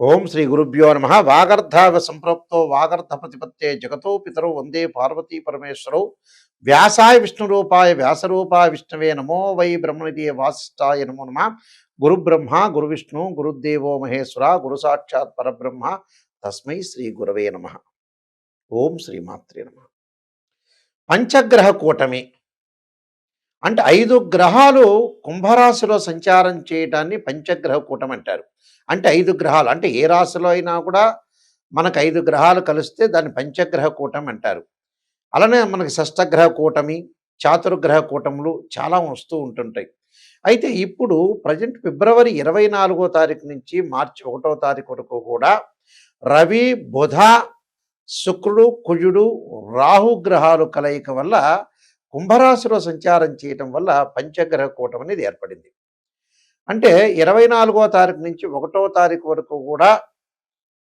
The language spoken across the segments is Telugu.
ఓం శ్రీ గురుభ్యో నమ. వాగర్ధావ సంప్రోక్తో వాగర్ధ ప్రతిపత్తే జగతో పితరౌ వందే పార్వతీ పరమేశ్వరౌ. వ్యాసాయ విష్ణురూపాయ వ్యాసరూపాయ విష్ణవే నమో వై బ్రహ్మనిధి వాసిష్ఠాయ నమో నమ. గురు బ్రహ్మ గురు విష్ణు గురుదేవో మహేశ్వర గురు సాక్షాత్ పరబ్రహ్మ తస్మై శ్రీ గురవే నమ. ఓం శ్రీమాత్రే నమ. పంచగ్రహ కూటమి అంటే 5 గ్రహాలు కుంభరాశిలో సంచారం చేయడాన్ని పంచగ్రహ కూటమి అంటారు. అంటే 5 గ్రహాలు అంటే ఏ రాశిలో అయినా కూడా మనకు 5 గ్రహాలు కలిస్తే దాన్ని పంచగ్రహ కూటమి అంటారు. అలానే మనకి షష్టగ్రహ కూటమి, చాతుర్గ్రహ కూటములు చాలా వస్తూ ఉంటుంటాయి. అయితే ఇప్పుడు ప్రజెంట్ ఫిబ్రవరి 24వ తారీఖు నుంచి మార్చి 1వ తారీఖు వరకు కూడా రవి, బుధ, శుక్రుడు, కుజుడు, రాహు గ్రహాలు కలయిక వల్ల కుంభరాశిలో సంచారం చేయటం వల్ల పంచగ్రహ కూటమి అనేది ఏర్పడింది. అంటే 24వ తారీఖు నుంచి 1వ తారీఖు వరకు కూడా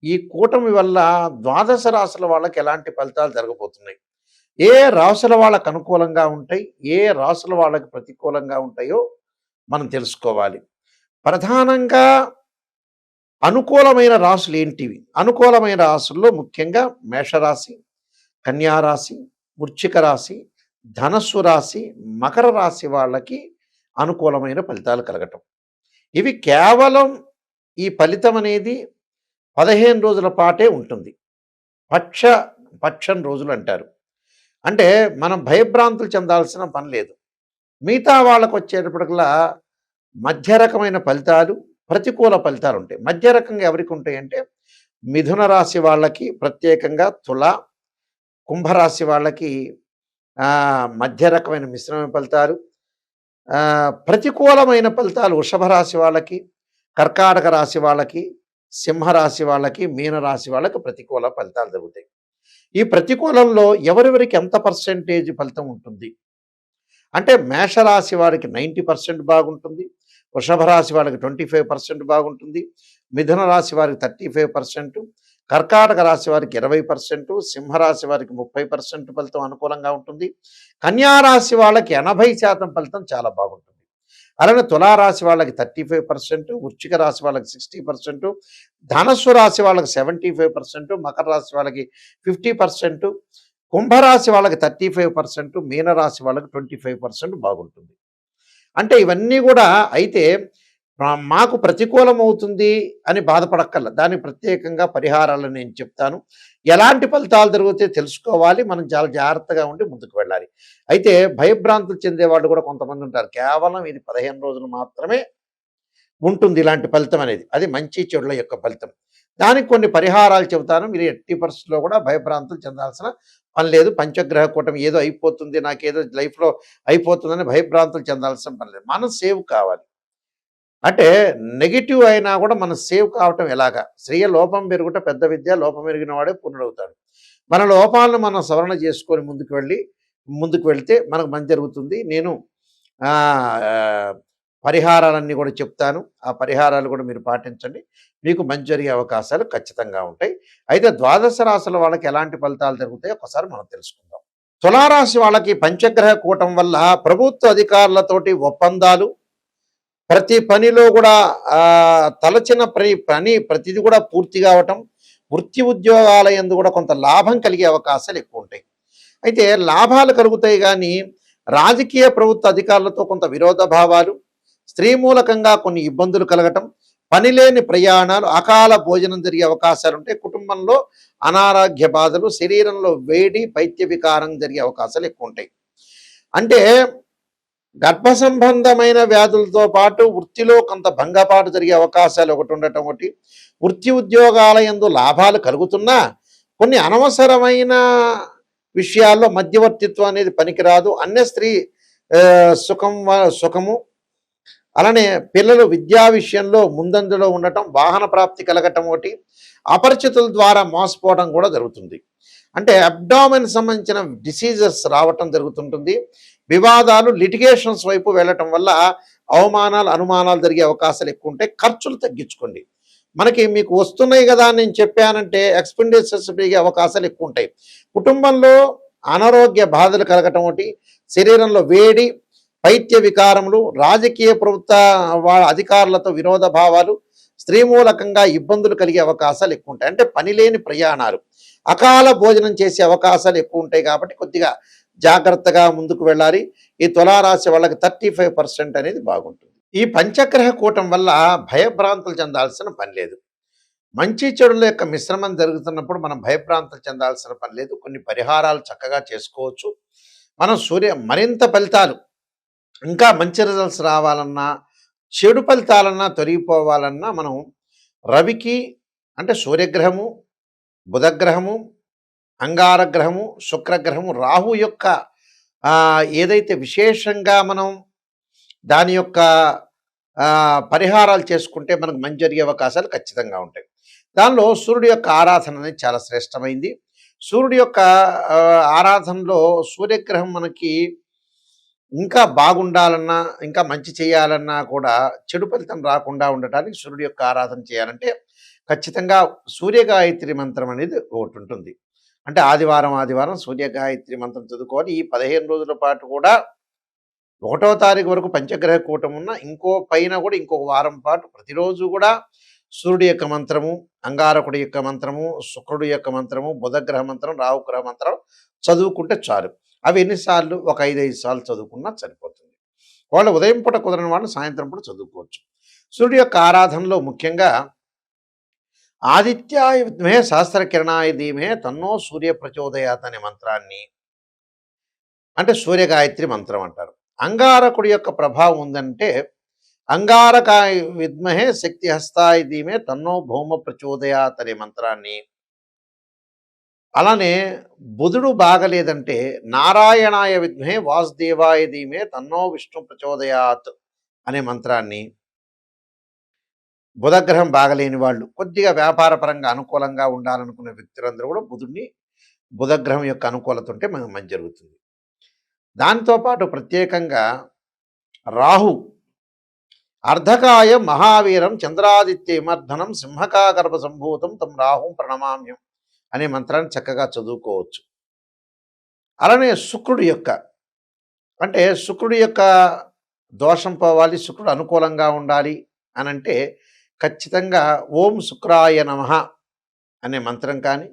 ఈ కూటమి వల్ల ద్వాదశ రాశుల వాళ్ళకి ఎలాంటి ఫలితాలు జరగబోతున్నాయి, ఏ రాశుల వాళ్ళకు అనుకూలంగా ఉంటాయి, ఏ రాశుల వాళ్ళకి ప్రతికూలంగా ఉంటాయో మనం తెలుసుకోవాలి. ప్రధానంగా అనుకూలమైన రాశులు ఏంటివి? అనుకూలమైన రాశుల్లో ముఖ్యంగా మేషరాశి, కన్యారాశి, వృశ్చిక రాశి, ధనస్సు రాశి, మకర రాశి వాళ్ళకి అనుకూలమైన ఫలితాలు కలగటం. ఇవి కేవలం ఈ ఫలితం అనేది 15 రోజుల పాటే ఉంటుంది. పక్షం రోజులు అంటారు. అంటే మనం భయభ్రాంతులు చెందాల్సిన పని లేదు. మిగతా వాళ్ళకు వచ్చేటప్పటికల్లా మధ్య రకమైన ఫలితాలు, ప్రతికూల ఫలితాలు ఉంటాయి. మధ్య రకంగా ఎవరికి ఉంటాయంటే మిథున రాశి వాళ్ళకి ప్రత్యేకంగా, తుల, కుంభరాశి వాళ్ళకి మధ్య రకమైన మిశ్రమ ఫలితాలు, ప్రతికూలమైన ఫలితాలు వృషభ రాశి వాళ్ళకి, కర్కాటక రాశి వాళ్ళకి, సింహరాశి వాళ్ళకి, మీనరాశి వాళ్ళకి ప్రతికూల ఫలితాలు జరుగుతాయి. ఈ ప్రతికూలంలో ఎవరెవరికి ఎంత పర్సెంటేజ్ ఫలితం ఉంటుంది అంటే మేషరాశి వారికి 90% బాగుంటుంది, వృషభ రాశి వాళ్ళకి 25% బాగుంటుంది, మిథున రాశి వారికి 35%, కర్కాటక రాశి వారికి 20%, సింహరాశి వారికి 30% ఫలితం అనుకూలంగా ఉంటుంది, కన్యారాశి వాళ్ళకి 80% ఫలితం చాలా బాగుంటుంది. అలానే తులారాశి వాళ్ళకి 35%, వృశ్చిక రాశి వాళ్ళకి 60%, ధనస్సు రాశి వాళ్ళకి 75%, మకర రాశి వాళ్ళకి 50%, కుంభరాశి వాళ్ళకి 35%, మీనరాశి వాళ్ళకి 25% బాగుంటుంది. అంటే ఇవన్నీ కూడా అయితే మాకు ప్రతికూలం అవుతుంది అని బాధపడక్కర్ల. దానికి ప్రత్యేకంగా పరిహారాలను నేను చెప్తాను. ఎలాంటి ఫలితాలు జరుగుతాయో తెలుసుకోవాలి. మనం చాలా జాగ్రత్తగా ఉండి ముందుకు వెళ్ళాలి. అయితే భయభ్రాంతులు చెందేవాళ్ళు కూడా కొంతమంది ఉంటారు. కేవలం ఇది 15 రోజులు మాత్రమే ఉంటుంది ఇలాంటి ఫలితం అనేది. అది మంచి చెడుల యొక్క ఫలితం. దానికి కొన్ని పరిహారాలు చెబుతాను. మీరు ఎట్టి పరిస్థితుల్లో కూడా భయభ్రాంతులు చెందాల్సిన పని లేదు. పంచగ్రహ కూటమి ఏదో అయిపోతుంది, నాకేదో లైఫ్లో అయిపోతుందని భయభ్రాంతులు చెందాల్సిన పని లేదు. మనం సేవ్ కావాలి. అంటే నెగిటివ్ అయినా కూడా మనం సేవ్ కావటం ఎలాగా? శ్రేయ లోపం పెరుగుట పెద్ద విద్య, లోపం ఎరిగిన వాడే పూర్ణుడవుతాడు. మన లోపాలను మనం సవరణ చేసుకొని ముందుకు వెళ్తే మనకు మంచి జరుగుతుంది. నేను పరిహారాలన్నీ కూడా చెప్తాను. ఆ పరిహారాలు కూడా మీరు పాటించండి. మీకు మంచి జరిగే అవకాశాలు ఖచ్చితంగా ఉంటాయి. అయితే ద్వాదశ రాశుల వాళ్ళకి ఎలాంటి ఫలితాలు జరుగుతాయో ఒకసారి మనం తెలుసుకుందాం. తులారాశి వాళ్ళకి పంచగ్రహ కూటం వల్ల ప్రభుత్వ అధికారులతోటి ఒప్పందాలు, ప్రతి పనిలో కూడా తలచిన పని ప్రతిది కూడా పూర్తి కావటం, వృత్తి ఉద్యోగాల యందు కూడా కొంత లాభం కలిగే అవకాశాలు ఎక్కువ ఉంటాయి. అయితే లాభాలు కలుగుతాయి కానీ రాజకీయ ప్రభుత్వ అధికారులతో కొంత విరోధ భావాలు, స్త్రీ మూలకంగా కొన్ని ఇబ్బందులు కలగటం, పనిలేని ప్రయాణాలు, అకాల భోజనం జరిగే అవకాశాలు ఉంటాయి. కుటుంబంలో అనారోగ్య బాధలు, శరీరంలో వేడి, పైత్య వికారం జరిగే అవకాశాలు ఎక్కువ ఉంటాయి. అంటే గర్భ సంబంధమైన వ్యాధులతో పాటు వృత్తిలో కొంత భంగపాటు జరిగే అవకాశాలు ఒకటి ఉండటం, ఒకటి వృత్తి ఉద్యోగాల యందు లాభాలు కలుగుతున్నా కొన్ని అనవసరమైన విషయాల్లో మధ్యవర్తిత్వం అనేది పనికిరాదు. అన్య స్త్రీ సుఖము, అలానే పిల్లలు విద్యా విషయంలో ముందంజలో ఉండటం, వాహన ప్రాప్తి కలగటం, ఒకటి అపరిచితుల ద్వారా మోసపోవడం కూడా జరుగుతుంది. అంటే అబ్డామిన్ సంబంధించిన డిసీజెస్ రావటం జరుగుతుంటుంది. వివాదాలు, లిటిగేషన్స్ వైపు వెళ్ళటం వల్ల అవమానాలు, అనుమానాలు జరిగే అవకాశాలు ఎక్కువ ఉంటాయి. ఖర్చులు తగ్గించుకోండి. మీకు వస్తున్నాయి కదా నేను చెప్పానంటే ఎక్స్పెండిచర్స్ పెరిగే అవకాశాలు ఎక్కువ ఉంటాయి. కుటుంబంలో అనారోగ్య బాధలు కలగటం, ఒకటి శరీరంలో వేడి, పైత్య వికారములు, రాజకీయ ప్రభుత్వ అధికారులతో విరోధ భావాలు, స్త్రీ మూలకంగా ఇబ్బందులు కలిగే అవకాశాలు ఎక్కువ ఉంటాయి. అంటే పని లేని ప్రయాణాలు, అకాల భోజనం చేసే అవకాశాలు ఎక్కువ ఉంటాయి. కాబట్టి కొద్దిగా జాగ్రత్తగా ముందుకు వెళ్ళాలి. ఈ తులారాశి వాళ్ళకి 35% అనేది బాగుంటుంది. ఈ పంచగ్రహ కూటం వల్ల భయభ్రాంతులు చెందాల్సిన పని లేదు. మంచి చెడుల యొక్క మిశ్రమం జరుగుతున్నప్పుడు మనం భయభ్రాంతులు చెందాల్సిన పని లేదు. కొన్ని పరిహారాలు చక్కగా చేసుకోవచ్చు. మనం మరింత ఫలితాలు, ఇంకా మంచి రిజల్ట్స్ రావాలన్నా, చెడు ఫలితాలన్నా తొలగిపోవాలన్నా మనం రవికి, అంటే సూర్యగ్రహము, బుధగ్రహము, అంగారగ్రహము, శుక్రగ్రహము, రాహు యొక్క ఏదైతే విశేషంగా మనం దాని యొక్క పరిహారాలు చేసుకుంటే మనకు మంచి జరిగే అవకాశాలు ఖచ్చితంగా ఉంటాయి. దానిలో సూర్యుడి యొక్క ఆరాధన అనేది చాలా శ్రేష్టమైంది. సూర్యుడి యొక్క ఆరాధనలో సూర్యగ్రహం మనకి ఇంకా బాగుండాలన్నా, ఇంకా మంచి చేయాలన్నా కూడా చెడు ఫలితం రాకుండా ఉండటానికి సూర్యుడి యొక్క ఆరాధన చేయాలంటే ఖచ్చితంగా సూర్యగాయత్రి మంత్రం అనేది ఒకటి ఉంటుంది. అంటే ఆదివారం సూర్యగాయత్రి మంత్రం చదువుకోవాలి. ఈ 15 రోజుల పాటు కూడా 1వ తారీఖు వరకు పంచగ్రహ కూటం ఉన్న ఇంకో పైన కూడా ఇంకొక వారం పాటు ప్రతిరోజు కూడా సూర్యుడి యొక్క మంత్రము, అంగారకుడి యొక్క మంత్రము, శుక్రుడి యొక్క మంత్రము, బుధగ్రహ మంత్రం, రాహుగ్రహ మంత్రం చదువుకుంటే చాలు. అవి ఎన్నిసార్లు? ఒక 5 సార్లు చదువుకున్నా సరిపోతుంది. వాళ్ళు ఉదయం పూట కుదరని వాళ్ళు సాయంత్రం పూట చదువుకోవచ్చు. సూర్యుడి యొక్క ఆరాధనలో ముఖ్యంగా ఆదిత్యాయ విద్మహే సహస్రకిరణాయ ధీమహే తన్నో సూర్య ప్రచోదయాత్ అనే మంత్రాన్ని, అంటే సూర్యగాయత్రి మంత్రం అంటారు. అంగారకుడి యొక్క ప్రభావం ఉందంటే అంగారకాయ విద్మహే శక్తి హస్తాయ ధీమే తన్నో భౌమ ప్రచోదయాత్ అనే మంత్రాన్ని, అలానే బుధుడు బాగలేదంటే నారాయణాయ విద్మహే వాసుదేవాయ ధీమే తన్నో విష్ణు ప్రచోదయాత్ అనే మంత్రాన్ని, బుధగ్రహం బాగలేని వాళ్ళు, కొద్దిగా వ్యాపారపరంగా అనుకూలంగా ఉండాలనుకునే వ్యక్తులందరూ కూడా బుధగ్రహం యొక్క అనుకూలత ఉంటే మనకు మంచి జరుగుతుంది. దాంతోపాటు ప్రత్యేకంగా రాహు అర్ధకాయ మహావీరం చంద్రాదిత్య విమర్ధనం సింహకాగర్భ సంభూతం తం రాహుం ప్రణమామ్యం అనే మంత్రాన్ని చక్కగా చదువుకోవచ్చు. అలానే శుక్రుడి యొక్క, అంటే శుక్రుడి యొక్క దోషం పోవాలి, శుక్రుడు అనుకూలంగా ఉండాలి అని అంటే ఖచ్చితంగా ఓం శుక్రాయ నమః అనే మంత్రం కానీ,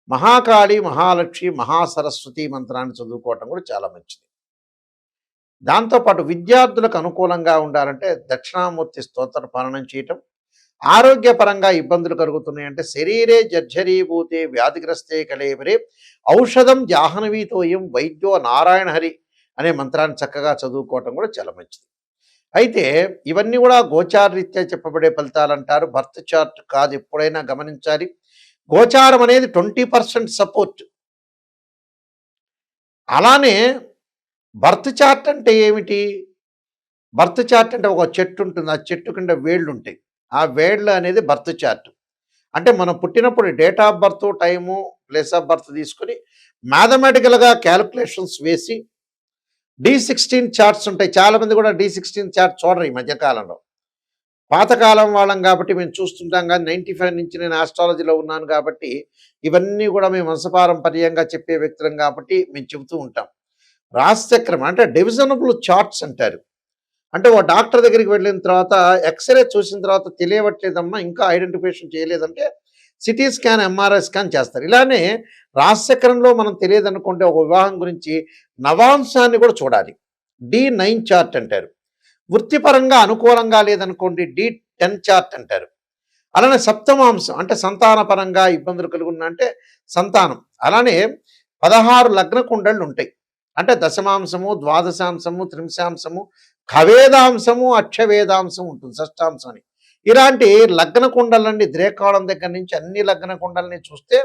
మహాకాళి, మహాలక్ష్మి, మహాసరస్వతి మంత్రాన్ని చదువుకోవటం కూడా చాలా మంచిది. దాంతోపాటు విద్యార్థులకు అనుకూలంగా ఉండాలంటే దక్షిణామూర్తి స్తోత్ర పాలనం చేయటం, ఆరోగ్యపరంగా ఇబ్బందులు కలుగుతున్నాయంటే శరీరే జర్జరీభూతే వ్యాధిగ్రస్తే కళేవరే ఔషధం జాహ్నవీతోయం వైద్యో నారాయణ హరి అనే మంత్రాన్ని చక్కగా చదువుకోవటం కూడా చాలా మంచిది. అయితే ఇవన్నీ కూడా గోచారరీత్యా చెప్పబడే ఫలితాలు అంటారు. బర్త్ చార్ట్ కాదు, ఎప్పుడైనా గమనించాలి. గోచారం అనేది 20% సపోర్ట్. అలానే బర్త్ చార్ట్ అంటే ఏమిటి? బర్త్ చార్ట్ అంటే ఒక చెట్టు ఉంటుంది, ఆ చెట్టు కింద వేళ్ళు ఉంటాయి. ఆ వేళ్ళు అనేది బర్త్ చార్ట్. అంటే మనం పుట్టినప్పుడు date of birth, time, place of birth తీసుకొని మ్యాథమెటికల్గా క్యాలిక్యులేషన్స్ వేసి D16 చార్ట్స్ ఉంటాయి. చాలామంది కూడా D16 చార్ట్ చూడరు ఈ మధ్యకాలంలో. పాతకాలం వాళ్ళం కాబట్టి మేము చూస్తుంటాం. కానీ 95 నుంచి నేను ఆస్ట్రాలజీలో ఉన్నాను కాబట్టి ఇవన్నీ కూడా మేము వంశపారంపర్యంగా చెప్పే వ్యక్తులం కాబట్టి మేము చెబుతూ ఉంటాం. రాశిచక్రం అంటే డివిజనబుల్ చార్ట్స్ అంటారు. అంటే ఓ డాక్టర్ దగ్గరికి వెళ్ళిన తర్వాత ఎక్స్రే చూసిన తర్వాత తెలియవట్లేదమ్మా, ఇంకా ఐడెంటిఫికేషన్ చేయలేదంటే సిటీ స్కాన్, ఎంఆర్ఐ స్కాన్ చేస్తారు. ఇలానే రాశిచక్రంలో మనం తెలియదనుకుంటే ఒక వివాహం గురించి నవాంశాన్ని కూడా చూడాలి. D9 చార్ట్ అంటారు. వృత్తిపరంగా అనుకూలంగా లేదనుకోండి D10 చార్ట్ అంటారు. అలానే సప్తమాంశం అంటే సంతానపరంగా ఇబ్బందులు కలుగున్నా అంటే సంతానం. అలానే 16 లగ్న కుండళ్ళు ఉంటాయి. అంటే దశమాంశము, ద్వాదశాంశము, త్రింశాంశము, ఖవేదాంశము, అక్షవేదాంశం ఉంటుంది, షష్టాంశం అని. ఇలాంటి లగ్న కుండలన్నీ ద్రేకాళం దగ్గర నుంచి అన్ని లగ్న కుండల్ని చూస్తే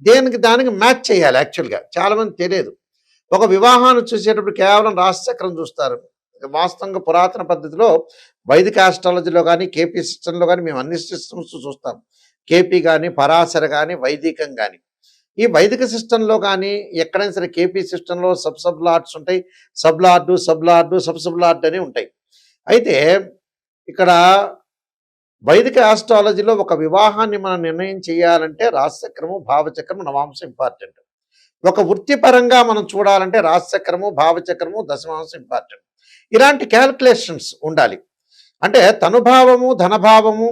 దేనికి దానికి మ్యాచ్ చేయాలి. యాక్చువల్గా చాలామంది తెలియదు. ఒక వివాహాన్ని చూసేటప్పుడు కేవలం రాశిచక్రం చూస్తారు. వాస్తవంగా పురాతన పద్ధతిలో వైదిక ఆస్ట్రాలజీలో కానీ, కేపీ సిస్టంలో కానీ మేము అన్ని సిస్టమ్స్ చూస్తాం. కేపీ కానీ, పరాశర కానీ, వైదికం కానీ. ఈ వైదిక సిస్టంలో కానీ ఎక్కడైనా సరే కేపీ సిస్టంలో సబ్ లార్డ్స్ ఉంటాయి. సబ్ లార్డు అని ఉంటాయి. అయితే ఇక్కడ వైదిక ఆస్ట్రాలజీలో ఒక వివాహాన్ని మనం నిర్ణయం చేయాలంటే రాశిచక్రము, భావచక్రము, నవాంశం ఇంపార్టెంట్. ఒక వృత్తిపరంగా మనం చూడాలంటే రాశిచక్రము, భావచక్రము, దశమాంశం ఇంపార్టెంట్. ఇలాంటి క్యాల్కులేషన్స్ ఉండాలి. అంటే తనుభావము, ధనభావము,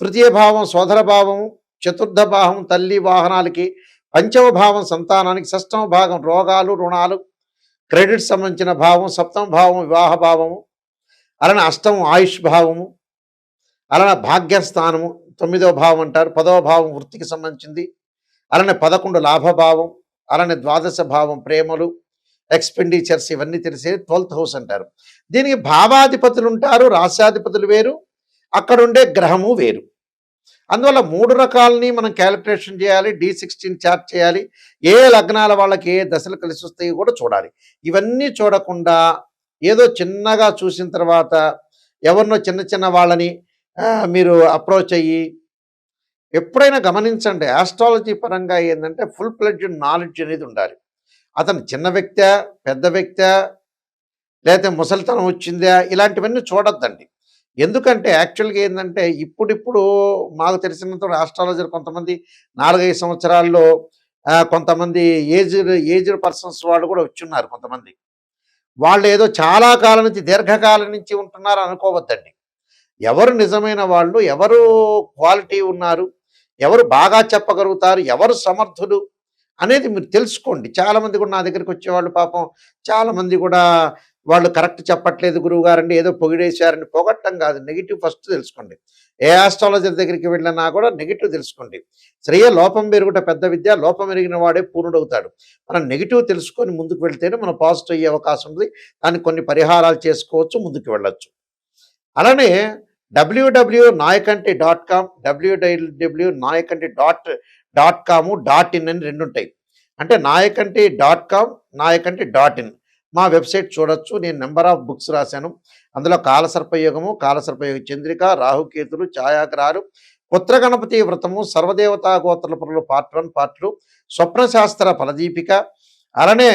తృతీయ భావం సోదర భావం, చతుర్థ భావం తల్లి వాహనాలకి, పంచమ భావం సంతానానికి, షష్టమ భాగం రోగాలు రుణాలు క్రెడిట్ సంబంధించిన భావం, సప్తమ భావం వివాహ భావము, అలానే అష్టమం ఆయుష్ భావము, అలానే భాగ్యస్థానము 9వ భావం అంటారు, 10వ భావం వృత్తికి సంబంధించింది, అలానే 11 లాభభావం, అలానే ద్వాదశ భావం ప్రేమలు ఎక్స్పెండిచర్స్ ఇవన్నీ తెలిసేది 12th హౌస్ అంటారు. దీనికి భావాధిపతులు ఉంటారు, రాశ్యాధిపతులు వేరు, అక్కడుండే గ్రహము వేరు. అందువల్ల 3 రకాలని మనం క్యాలిక్యులేషన్ చేయాలి, D16 చార్ట్ చేయాలి, ఏ లగ్నాల వాళ్ళకి ఏ దశలు కలిసి వస్తాయి కూడా చూడాలి. ఇవన్నీ చూడకుండా ఏదో చిన్నగా చూసిన తర్వాత ఎవరినో చిన్న చిన్న వాళ్ళని మీరు అప్రోచ్ అయ్యి, ఎప్పుడైనా గమనించండి ఆస్ట్రాలజీ పరంగా ఏంటంటే ఫుల్ ఫ్లెడ్జ్డ్ నాలెడ్జ్ అనేది ఉండాలి. అతను చిన్న వ్యక్తా, పెద్ద వ్యక్తా, లేకపోతే ముసలితనం వచ్చిందా, ఇలాంటివన్నీ చూడొద్దండి. ఎందుకంటే యాక్చువల్గా ఏంటంటే ఇప్పుడిప్పుడు మాకు తెలిసినంత ఆస్ట్రాలజర్ కొంతమంది 4-5 సంవత్సరాల్లో కొంతమంది ఏజ్డ్ పర్సన్స్ వాళ్ళు కూడా వచ్చున్నారు. కొంతమంది వాళ్ళు ఏదో చాలా కాలం నుంచి దీర్ఘకాలం నుంచి ఉంటున్నారు అనుకోవద్దండి. ఎవరు నిజమైన వాళ్ళు, ఎవరు క్వాలిటీ ఉన్నారు, ఎవరు బాగా చెప్పగలుగుతారు, ఎవరు సమర్థులు అనేది మీరు తెలుసుకోండి. చాలామంది కూడా నా దగ్గరికి వచ్చేవాళ్ళు పాపం చాలామంది కూడా వాళ్ళు కరెక్ట్ చెప్పట్లేదు గురువుగారండి, ఏదో పొగిడేశారని. పొగట్టం కాదు, నెగిటివ్ ఫస్ట్ తెలుసుకోండి. ఏ ఆస్ట్రాలజర్ దగ్గరికి వెళ్ళినా కూడా నెగిటివ్ తెలుసుకోండి. శ్రేయ లోపం పెరుగుట పెద్ద విద్య, లోపం ఎరిగిన వాడే పూర్ణుడవుతాడు. మనం నెగిటివ్ తెలుసుకొని ముందుకు వెళ్తేనే మనం పాజిటివ్ అయ్యే అవకాశం ఉంది. దానికి కొన్ని పరిహారాలు చేసుకోవచ్చు, ముందుకు వెళ్ళొచ్చు. అలానే www.nayakanti.com, www.nayakanti.com, .in అని 2 ఉంటాయి. అంటే nayakanti.com, nayakanti.in మా వెబ్సైట్ చూడొచ్చు. నేను నెంబర్ ఆఫ్ బుక్స్ రాశాను. అందులో కాలసర్పయోగము, కాలసర్పయోగ చంద్రిక, రాహుకేతులు, ఛాయాగ్రహాలు, పుత్రగణపతి వ్రతము, సర్వదేవతా గోత్రపురులు పార్ట్ 1 పార్ట్ 2, స్వప్నశాస్త్ర ఫలదీపిక, అలానే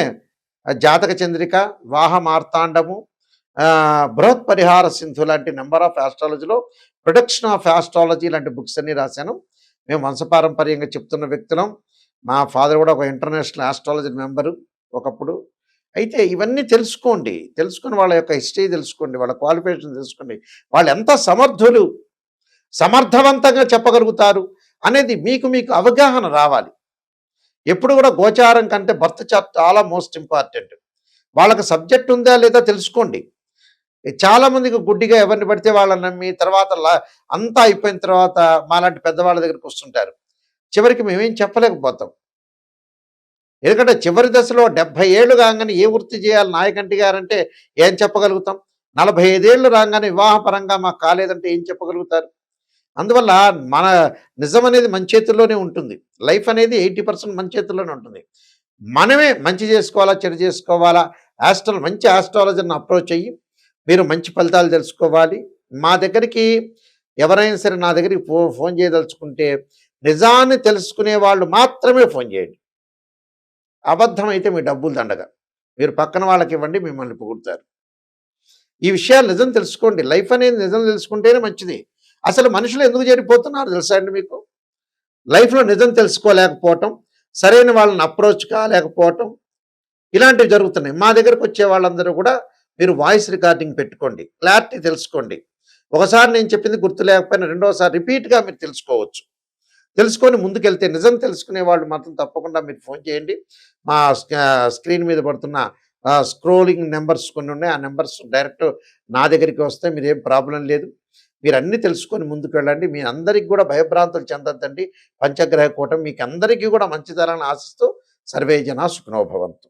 జాతక చంద్రిక, వాహ మార్తాండము, బృహత్ పరిహార సింధు లాంటి నెంబర్ ఆఫ్ ఆస్ట్రాలజీలో ప్రొడక్షన్ ఆఫ్ ఆస్ట్రాలజీ లాంటి బుక్స్ అన్ని రాశాను. మేము వంశపారంపర్యంగా చెప్తున్న వ్యక్తులం. మా ఫాదర్ కూడా ఒక ఇంటర్నేషనల్ ఆస్ట్రాలజీ మెంబరు ఒకప్పుడు. అయితే ఇవన్నీ తెలుసుకోండి, తెలుసుకొని వాళ్ళ యొక్క హిస్టరీ తెలుసుకోండి, వాళ్ళ క్వాలిఫికేషన్ తెలుసుకోండి, వాళ్ళు ఎంత సమర్థులు, సమర్థవంతంగా చెప్పగలుగుతారు అనేది మీకు అవగాహన రావాలి. ఎప్పుడు కూడా గోచారం కంటే బర్త్ చార్ట్ చాలా మోస్ట్ ఇంపార్టెంట్. వాళ్ళకి సబ్జెక్ట్ ఉందా లేదా తెలుసుకోండి. చాలామందికి గుడ్డిగా ఎవరిని పడితే వాళ్ళని నమ్మి తర్వాత అంతా అయిపోయిన తర్వాత మాలాంటి పెద్దవాళ్ళ దగ్గరికి వస్తుంటారు. చివరికి మేమేం చెప్పలేకపోతాం. ఎందుకంటే చివరి దశలో 70 ఏళ్ళు కాగానే ఏ వృత్తి చేయాలి నాయకంటి గారంటే ఏం చెప్పగలుగుతాం? 45 ఏళ్ళు రాగానే వివాహపరంగా మాకు కాలేదంటే ఏం చెప్పగలుగుతారు? అందువల్ల మన నిజం అనేది మన చేతుల్లోనే ఉంటుంది. లైఫ్ అనేది 80% మన చేతుల్లోనే ఉంటుంది. మనమే మంచి చేసుకోవాలా, చెడు చేసుకోవాలా, మంచి ఆస్ట్రాలజర్ని అప్రోచ్ అయ్యి మీరు మంచి ఫలితాలు తెలుసుకోవాలి. మా దగ్గరికి ఎవరైనా సరే నా దగ్గరికి ఫోన్ చేయదలుచుకుంటే నిజాన్ని తెలుసుకునే వాళ్ళు మాత్రమే ఫోన్ చేయండి. అబద్ధం అయితే మీ డబ్బులు దండగా, మీరు పక్కన వాళ్ళకి ఇవ్వండి, మిమ్మల్ని పొగుడుతారు. ఈ విషయాలు నిజం తెలుసుకోండి. లైఫ్ అనేది నిజం తెలుసుకుంటేనే మంచిది. అసలు మనుషులు ఎందుకు చేరిపోతున్నారు తెలుసా అండి మీకు? లైఫ్లో నిజం తెలుసుకోలేకపోవటం, సరైన వాళ్ళని అప్రోచ్ కాలేకపోవటం, ఇలాంటివి జరుగుతున్నాయి. మా దగ్గరకు వచ్చే వాళ్ళందరూ కూడా మీరు వాయిస్ రికార్డింగ్ పెట్టుకోండి, క్లారిటీ తెలుసుకోండి. ఒకసారి నేను చెప్పింది గుర్తు లేకపోయినా రెండోసారి రిపీట్గా మీరు తెలుసుకోవచ్చు. తెలుసుకొని ముందుకెళ్తే నిజం తెలుసుకునే వాళ్ళు మాత్రం తప్పకుండా మీరు ఫోన్ చేయండి. మా స్క్రీన్ మీద పడుతున్న స్క్రోలింగ్ నెంబర్స్ కొన్ని ఉన్నాయి. ఆ నెంబర్స్ డైరెక్ట్ నా దగ్గరికి వస్తే మీరేం ప్రాబ్లం లేదు. మీరు అన్నీ తెలుసుకొని ముందుకు వెళ్ళండి. మీ అందరికీ కూడా భయభ్రాంతులు చెందొద్దండి. పంచగ్రహ కూటమి మీకు అందరికీ కూడా మంచి జరగాలని ఆశిస్తూ సర్వే జనా సుఖినో భవంతు.